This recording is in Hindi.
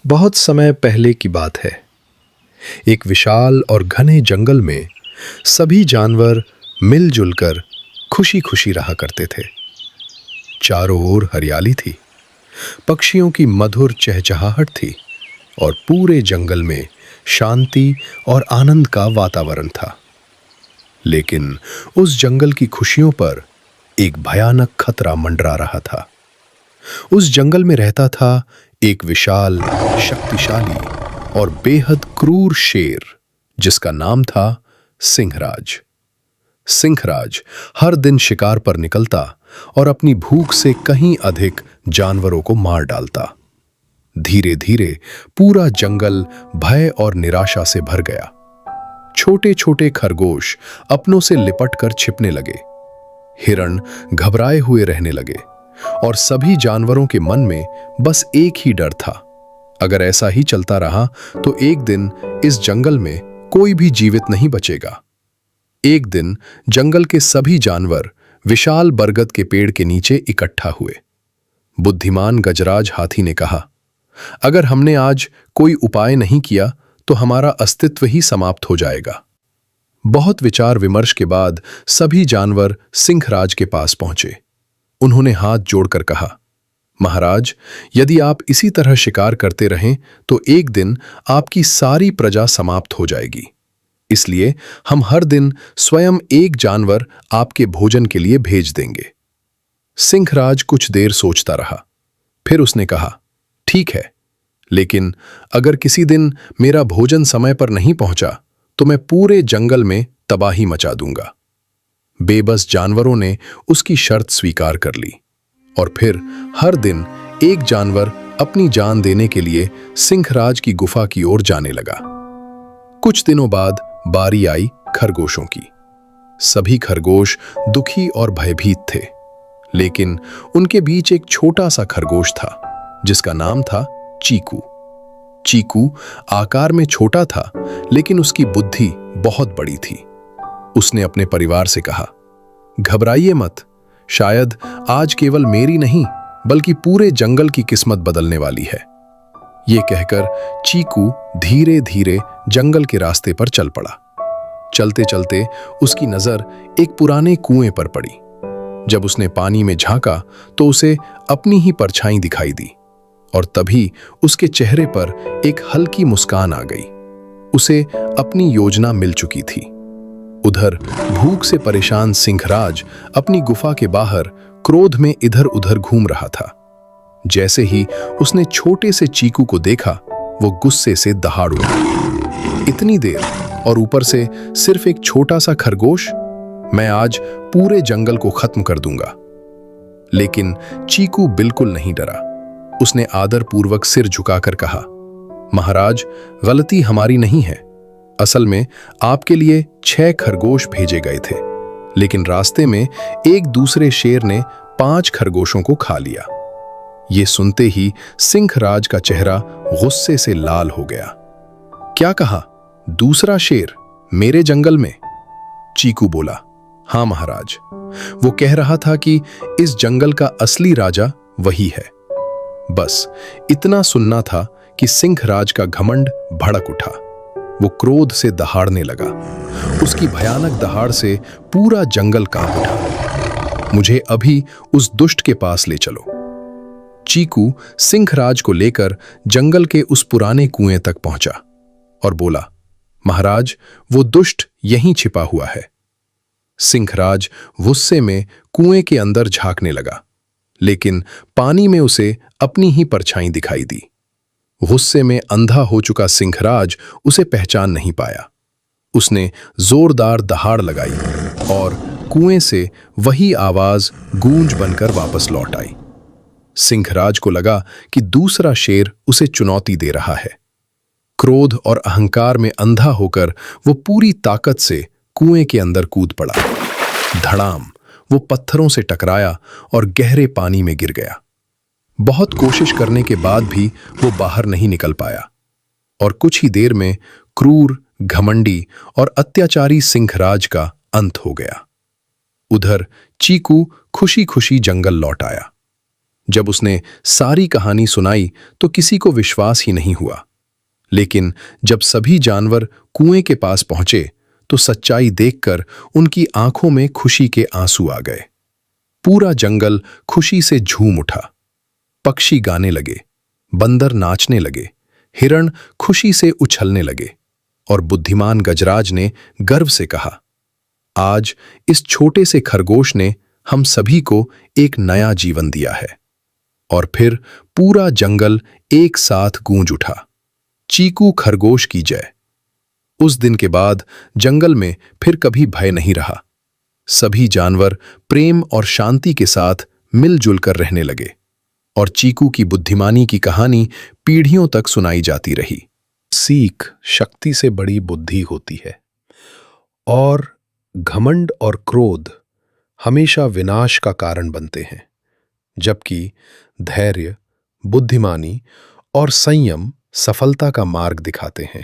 बहुत समय पहले की बात है। एक विशाल और घने जंगल में सभी जानवर मिलजुल कर खुशी खुशी रहा करते थे। चारों ओर हरियाली थी, पक्षियों की मधुर चहचहाहट थी और पूरे जंगल में शांति और आनंद का वातावरण था। लेकिन उस जंगल की खुशियों पर एक भयानक खतरा मंडरा रहा था। उस जंगल में रहता था एक विशाल, शक्तिशाली और बेहद क्रूर शेर जिसका नाम था सिंहराज। सिंहराज हर दिन शिकार पर निकलता और अपनी भूख से कहीं अधिक जानवरों को मार डालता। धीरे धीरे पूरा जंगल भय और निराशा से भर गया। छोटे छोटे खरगोश अपनों से लिपट कर छिपने लगे, हिरण घबराए हुए रहने लगे और सभी जानवरों के मन में बस एक ही डर था, अगर ऐसा ही चलता रहा तो एक दिन इस जंगल में कोई भी जीवित नहीं बचेगा। एक दिन जंगल के सभी जानवर विशाल बरगद के पेड़ के नीचे इकट्ठा हुए। बुद्धिमान गजराज हाथी ने कहा, अगर हमने आज कोई उपाय नहीं किया तो हमारा अस्तित्व ही समाप्त हो जाएगा। बहुत विचार विमर्श के बाद सभी जानवर सिंहराज के पास पहुंचे। उन्होंने हाथ जोड़कर कहा, महाराज, यदि आप इसी तरह शिकार करते रहें तो एक दिन आपकी सारी प्रजा समाप्त हो जाएगी। इसलिए हम हर दिन स्वयं एक जानवर आपके भोजन के लिए भेज देंगे। सिंहराज कुछ देर सोचता रहा, फिर उसने कहा, ठीक है, लेकिन अगर किसी दिन मेरा भोजन समय पर नहीं पहुंचा तो मैं पूरे जंगल में तबाही मचा दूंगा। बेबस जानवरों ने उसकी शर्त स्वीकार कर ली और फिर हर दिन एक जानवर अपनी जान देने के लिए सिंहराज की गुफा की ओर जाने लगा। कुछ दिनों बाद बारी आई खरगोशों की। सभी खरगोश दुखी और भयभीत थे, लेकिन उनके बीच एक छोटा सा खरगोश था जिसका नाम था चीकू। चीकू आकार में छोटा था, लेकिन उसकी बुद्धि बहुत बड़ी थी। उसने अपने परिवार से कहा, घबराइए मत, शायद आज केवल मेरी नहीं बल्कि पूरे जंगल की किस्मत बदलने वाली है। ये कहकर चीकू धीरे धीरे जंगल के रास्ते पर चल पड़ा। चलते चलते उसकी नजर एक पुराने कुएं पर पड़ी। जब उसने पानी में झांका तो उसे अपनी ही परछाई दिखाई दी और तभी उसके चेहरे पर एक हल्की मुस्कान आ गई। उसे अपनी योजना मिल चुकी थी। उधर भूख से परेशान सिंहराज अपनी गुफा के बाहर क्रोध में इधर उधर घूम रहा था। जैसे ही उसने छोटे से चीकू को देखा, वो गुस्से से दहाड़ उठा। इतनी देर और ऊपर से सिर्फ एक छोटा सा खरगोश, मैं आज पूरे जंगल को खत्म कर दूंगा। लेकिन चीकू बिल्कुल नहीं डरा। उसने आदरपूर्वक सिर झुकाकर कहा, महाराज, गलती हमारी नहीं है। असल में आपके लिए 6 खरगोश भेजे गए थे, लेकिन रास्ते में एक दूसरे शेर ने 5 खरगोशों को खा लिया। ये सुनते ही सिंहराज का चेहरा गुस्से से लाल हो गया। क्या कहा, दूसरा शेर मेरे जंगल में? चीकू बोला, हाँ महाराज, वो कह रहा था कि इस जंगल का असली राजा वही है। बस इतना सुनना था कि सिंहराज का घमंड भड़क उठा। वो क्रोध से दहाड़ने लगा। उसकी भयानक दहाड़ से पूरा जंगल कांप उठा। मुझे अभी उस दुष्ट के पास ले चलो। चीकू सिंहराज को लेकर जंगल के उस पुराने कुएं तक पहुंचा और बोला, महाराज, वो दुष्ट यहीं छिपा हुआ है। सिंहराज गुस्से में कुएं के अंदर झांकने लगा, लेकिन पानी में उसे अपनी ही परछाई दिखाई दी। गुस्से में अंधा हो चुका सिंहराज उसे पहचान नहीं पाया। उसने जोरदार दहाड़ लगाई और कुएं से वही आवाज गूंज बनकर वापस लौट आई। सिंहराज को लगा कि दूसरा शेर उसे चुनौती दे रहा है। क्रोध और अहंकार में अंधा होकर वो पूरी ताकत से कुएं के अंदर कूद पड़ा। धड़ाम, वो पत्थरों से टकराया और गहरे पानी में गिर गया। बहुत कोशिश करने के बाद भी वो बाहर नहीं निकल पाया और कुछ ही देर में क्रूर, घमंडी और अत्याचारी सिंहराज का अंत हो गया। उधर चीकू खुशी खुशी जंगल लौट आया। जब उसने सारी कहानी सुनाई तो किसी को विश्वास ही नहीं हुआ। लेकिन जब सभी जानवर कुएं के पास पहुंचे तो सच्चाई देखकर उनकी आंखों में खुशी के आंसू आ गए। पूरा जंगल खुशी से झूम उठा। पक्षी गाने लगे, बंदर नाचने लगे, हिरण खुशी से उछलने लगे और बुद्धिमान गजराज ने गर्व से कहा, आज इस छोटे से खरगोश ने हम सभी को एक नया जीवन दिया है। और फिर पूरा जंगल एक साथ गूंज उठा, चीकू खरगोश की जय। उस दिन के बाद जंगल में फिर कभी भय नहीं रहा। सभी जानवर प्रेम और शांति के साथ मिलजुल कर रहने लगे और चीकू की बुद्धिमानी की कहानी पीढ़ियों तक सुनाई जाती रही। सीख शक्ति से बड़ी बुद्धि होती है और घमंड और क्रोध हमेशा विनाश का कारण बनते हैं, जबकि धैर्य, बुद्धिमानी और संयम सफलता का मार्ग दिखाते हैं।